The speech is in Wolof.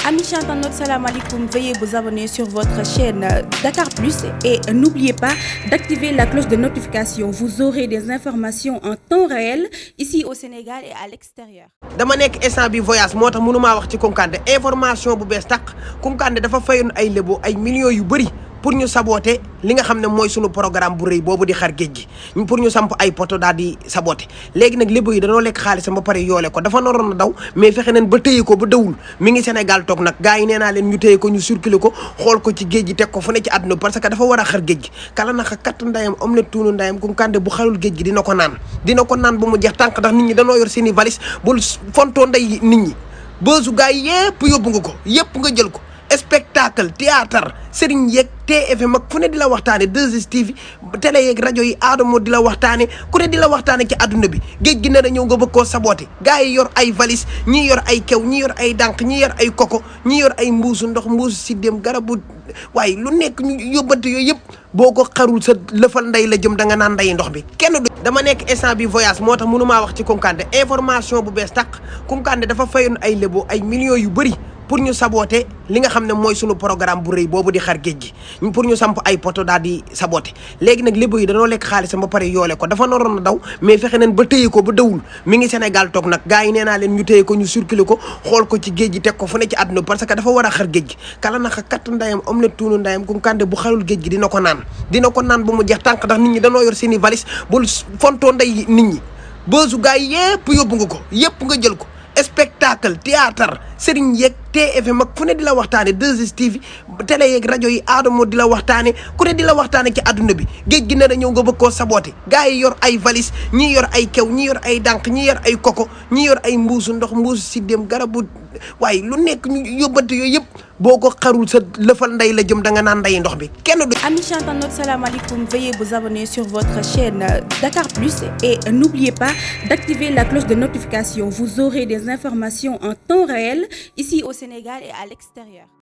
Amis internautes, salam alaikum. Veuillez vous abonner sur votre chaîne Dakar Plus et n'oubliez pas d'activer la cloche de notification. Vous aurez des informations en temps réel ici au Sénégal et à l'extérieur. dama nekk instant bi voyage moo tax mënumaa wax ci Kounkandé information bu bees tàq Kounkandé dafa fayoon ay lébo ay millions yu bëri pour ñu saboter li nga xam ne mooy sunu programme bu rëy boobu di xar géej gi pour ñu samp ay poto daal di saboter léegi nag lébo yi dañoo lekk xaalisam ba pare yoole ko dafa naroon a daw mais fexe nañ ba téye ko ba dawul mi ngi Sénégal toog nag gars yi nee naa leen ñu téye ko ñu circuler ko xool ko ci géej gi teg ko fu ne ci àdduna parce que dafa war a xar géej gi kala naka katt ndayam omelette tuunu ndayam Kounkandé bu xarul géej gi dina ko naan ba mu jeex tànk ndax nit ñi dañoo yor seen i valise bul fontoo nday nit ñi bësu gars yi yëpp yóbbu nga ko yëpp nga jël ko spectacle théâtre Serigne yeeg TFM ak fu ne di la waxtaane 2STV télé yeeg rajo yi Adamo di la waxtaane ku ne di la waxtaane ci àdduna bi géej gi ne na ñëw nga bëgg koo saboté gars yi yor ay valise ñii yor ay kew ñii yor ay dànk ñii yor ay koko ñii yor ay mbuusu ndox mbuusu si dem garabu waaye lu nekk ñu yóbbante yooyu yëpp boo ko xarul sa lëfal nday la jëm da nga naan nday ndox bi kenn du dama nekk instant bi voyage moo tax mënumaa wax ci Kounkandé information bu bees tàq Kounkandé dafa fayoon ay lébo ay millions yu bëri pour ñu saboter li nga xam ne mooy sunu programme bu rëy boobu di xar géej gi pour ñu samp ay poto daal di saboter léegi nag lébo yi dañoo lekk xaalisam ba pare yoole ko dafa naroon a daw mais fexe nañ ba téye ko ba dawul mi ngi Sénégal toog nag gars yi nee naa leen ñu téye ko ñu circuler ko xool ko ci géej gi teg ko fu ne ci àdduna parce que dafa war a xar géej gi kala naka katt ndayam omelette tuunu ndayam Kounkandé bu xarul géej gi dina ko naan ba mu jeex tànk ndax nit ñi dañoo yor seen i valise bul fontoo nday nit ñi bësu gars yi yëpp yóbbu nga ko yëpp nga jël ko spectacle théâtre Serigne yeeg TFM ak fu ne di la waxtaane 2STV télé yeeg rajo yi Adamo di la waxtaane ku ne di la waxtaane ci àdduna bi géej gi ne na ñëw nga bëgg koo saboté gars yi yor ay valise ñii yor ay kew ñii yor ay dànk ñii yor ay koko ñii yor ay mbuusu ndox mbuusu si dem garabu waaye lu nekk ñu yóbbante yooyu yëpp boo ko xarul sa lëfal nday la jëm da nga naan nday ndox bi kenn du Amis internautes, salam alaikum. Veuillez vous abonner sur votre chaîne Dakar Plus et n'oubliez pas d'activer la cloche de notification. Vous aurez des informations en temps réel ici au Sénégal et à l'extérieur.